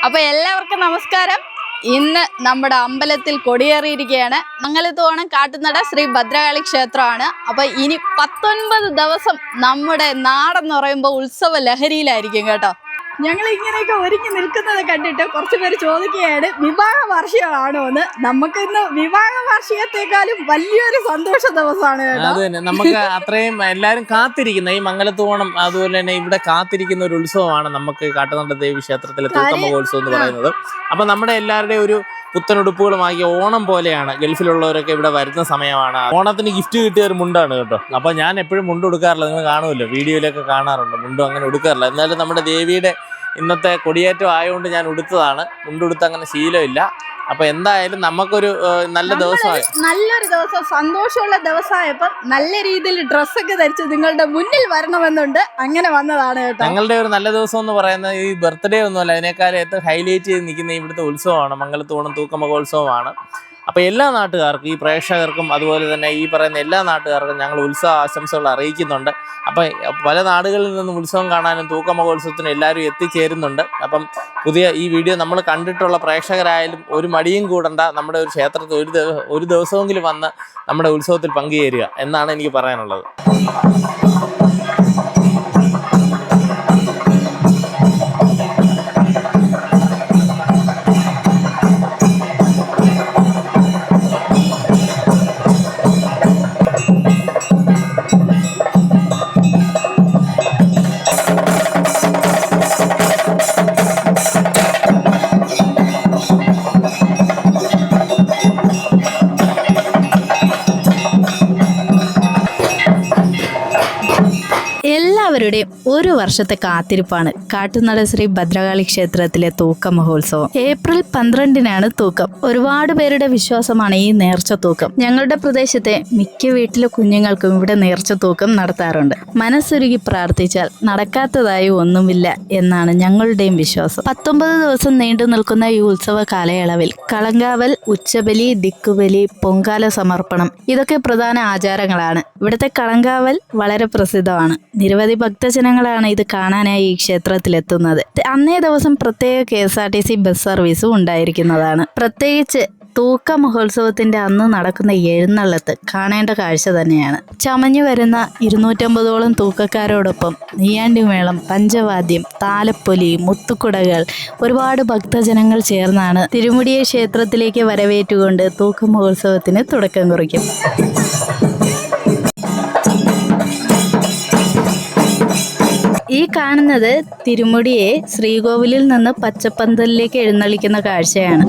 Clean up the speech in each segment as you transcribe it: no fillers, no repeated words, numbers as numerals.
അപ്പോൾ എല്ലാവർക്കും നമസ്കാരം. ഇന്ന് നമ്മുടെ അമ്പലത്തിൽ കൊടിയേറിയിരിക്കുകയാണ്. മംഗലത്തോണം കാട്ടുനട ശ്രീ ഭദ്രകാളി ക്ഷേത്രമാണ്. അപ്പോൾ ഇനി 19 ദിവസം നമ്മുടെ നാടെന്ന് പറയുമ്പോൾ ഉത്സവ ലഹരിയിലായിരിക്കും കേട്ടോ. ഞങ്ങൾ ഇങ്ങനെയൊക്കെ ഒരുങ്ങി നിൽക്കുന്നത് കണ്ടിട്ട് കുറച്ച് പേര് ചോദിക്കുകയാണ് വിവാഹ വാർഷികമാണോ എന്ന്. നമുക്കിന്ന് വിവാഹ വാർഷികത്തെക്കാളും വലിയൊരു സന്തോഷ ദിവസമാണ് കേട്ടോ. അത് തന്നെ, നമുക്ക് അത്രയും എല്ലാവരും കാത്തിരിക്കുന്ന ഈ മംഗലത്തോണം, അതുപോലെ തന്നെ ഇവിടെ കാത്തിരിക്കുന്ന ഒരു ഉത്സവമാണ് നമുക്ക് കാട്ടുനട ദേവി ക്ഷേത്രത്തിലെ തൂക്കമഹോത്സവം എന്ന് പറയുന്നത്. അപ്പൊ നമ്മുടെ എല്ലാവരുടെയും ഒരു പുത്തനുടുപ്പുകളുമായി ഓണം പോലെയാണ്. ഗൾഫിലുള്ളവരൊക്കെ ഇവിടെ വരുന്ന സമയമാണ്. ഓണത്തിന് ഗിഫ്റ്റ് കിട്ടിയ ഒരു മുണ്ടാണ് കേട്ടോ. അപ്പൊ ഞാൻ എപ്പോഴും മുണ്ട് ഉടുക്കാറില്ല, നിങ്ങൾ കാണുമല്ലോ, വീഡിയോയിലൊക്കെ കാണാറുണ്ട്. മുണ്ടും അങ്ങനെ ഉടുക്കാറില്ല. എന്നാലും നമ്മുടെ ദേവിയുടെ ഇന്നത്തെ കൊടിയേറ്റം ആയതുകൊണ്ട് ഞാൻ ഉടുത്തതാണ്. മുണ്ടുടുത്ത് അങ്ങനെ ശീലമില്ല. അപ്പൊ എന്തായാലും നമുക്കൊരു നല്ലൊരു ദിവസം, സന്തോഷമുള്ള ദിവസമായപ്പോൾ നല്ല രീതിയിൽ ഡ്രസ്സൊക്കെ ധരിച്ച് നിങ്ങളുടെ മുന്നിൽ വരണമെന്നുണ്ട്. അങ്ങനെ വന്നതാണ് കേട്ടോ. ഞങ്ങളുടെ ഒരു നല്ല ദിവസം എന്ന് പറയുന്നത് ഈ ബർത്ത്ഡേ ഒന്നുമല്ല, അതിനേക്കാളും ഏറ്റവും ഹൈലൈറ്റ് ചെയ്ത് നിൽക്കുന്ന ഇവിടുത്തെ ഉത്സവമാണ്. മംഗലത്തോണം തൂക്കമഹോത്സവമാണ്. അപ്പോൾ എല്ലാ നാട്ടുകാർക്കും, ഈ പ്രേക്ഷകർക്കും അതുപോലെ തന്നെ ഈ പറയുന്ന എല്ലാ നാട്ടുകാർക്കും ഞങ്ങൾ ഉത്സവ ആശംസകൾ അറിയിക്കുന്നുണ്ട്. അപ്പം പല നാടുകളിൽ നിന്നും ഉത്സവം കാണാനും തൂക്കമഹോത്സവത്തിനും എല്ലാവരും എത്തിച്ചേരുന്നുണ്ട്. അപ്പം പുതിയ ഈ വീഡിയോ നമ്മൾ കണ്ടിട്ടുള്ള പ്രേക്ഷകരായാലും ഒരു മടിയും കൂടണ്ട, നമ്മുടെ ഒരു ക്ഷേത്രത്തിൽ ഒരു ദിവസമെങ്കിലും വന്ന് നമ്മുടെ ഉത്സവത്തിൽ പങ്കുചേരുക എന്നാണ് എനിക്ക് പറയാനുള്ളത്. എല്ലാവരുടെയും ഒരു വർഷത്തെ കാത്തിരിപ്പാണ് കാട്ടുനട ശ്രീ ഭദ്രകാളി ക്ഷേത്രത്തിലെ തൂക്ക മഹോത്സവം. ഏപ്രിൽ 12-നാണ് തൂക്കം. ഒരുപാട് പേരുടെ വിശ്വാസമാണ് ഈ നേർച്ച തൂക്കം. ഞങ്ങളുടെ പ്രദേശത്തെ മിക്ക വീട്ടിലെ കുഞ്ഞുങ്ങൾക്കും ഇവിടെ നേർച്ച തൂക്കം നടത്താറുണ്ട്. മനസ്സൊരുക്കി പ്രാർത്ഥിച്ചാൽ നടക്കാത്തതായി ഒന്നുമില്ല എന്നാണ് ഞങ്ങളുടെയും വിശ്വാസം. 19 ദിവസം നീണ്ടു നിൽക്കുന്ന ഈ ഉത്സവ കാലയളവിൽ കളങ്കാവൽ, ഉച്ചബലി, ദിക്കുബലി, പൊങ്കാല സമർപ്പണം ഇതൊക്കെ പ്രധാന ആചാരങ്ങളാണ്. ഇവിടുത്തെ കളങ്കാവൽ വളരെ പ്രസിദ്ധമാണ്. നിരവധി ഭക്തജനങ്ങളാണ് ഇത് കാണാനായി ഈ ക്ഷേത്രത്തിലെത്തുന്നത്. അന്നേ ദിവസം പ്രത്യേക KSRTC ബസ് സർവീസും ഉണ്ടായിരിക്കുന്നതാണ്. പ്രത്യേകിച്ച് തൂക്ക മഹോത്സവത്തിന്റെ അന്ന് നടക്കുന്ന എഴുന്നള്ളത്ത് കാണേണ്ട കാഴ്ച തന്നെയാണ്. ചമഞ്ഞു വരുന്ന 250ഓളം തൂക്കക്കാരോടൊപ്പം നെയ്യാണ്ടിമേളം, പഞ്ചവാദ്യം, താലപ്പൊലി, മുത്തുക്കുടകൾ, ഒരുപാട് ഭക്തജനങ്ങൾ ചേർന്നാണ് തിരുമുടിയെ ക്ഷേത്രത്തിലേക്ക് വരവേറ്റുകൊണ്ട് തൂക്ക മഹോത്സവത്തിന് തുടക്കം കുറിക്കും. ഈ കാണുന്നത് തിരുമുടിയെ ശ്രീകോവിലിൽ നിന്ന് പച്ചപ്പന്തലിലേക്ക് എഴുന്നള്ളിക്കുന്ന കാഴ്ചയാണ്.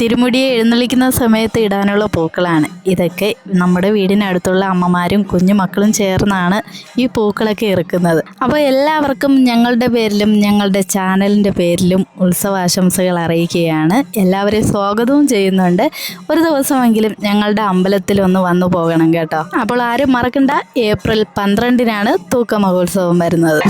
തിരുമുടിയെ എഴുന്നള്ളിക്കുന്ന സമയത്ത് ഇടാനുള്ള പൂക്കളാണ് ഇതൊക്കെ. നമ്മുടെ വീടിനടുത്തുള്ള അമ്മമാരും കുഞ്ഞുമക്കളും ചേർന്നാണ് ഈ പൂക്കളൊക്കെ ഇറക്കുന്നത്. അപ്പോൾ എല്ലാവർക്കും ഞങ്ങളുടെ പേരിലും ഞങ്ങളുടെ ചാനലിൻ്റെ പേരിലും ഉത്സവാശംസകൾ അറിയിക്കുകയാണ്. എല്ലാവരെയും സ്വാഗതവും ചെയ്യുന്നുണ്ട്. ഒരു ദിവസമെങ്കിലും ഞങ്ങളുടെ അമ്പലത്തിലൊന്ന് വന്നു പോകണം കേട്ടോ. അപ്പോൾ ആരും മറക്കണ്ട, ഏപ്രിൽ 12-നാണ് തൂക്ക മഹോത്സവം വരുന്നത്.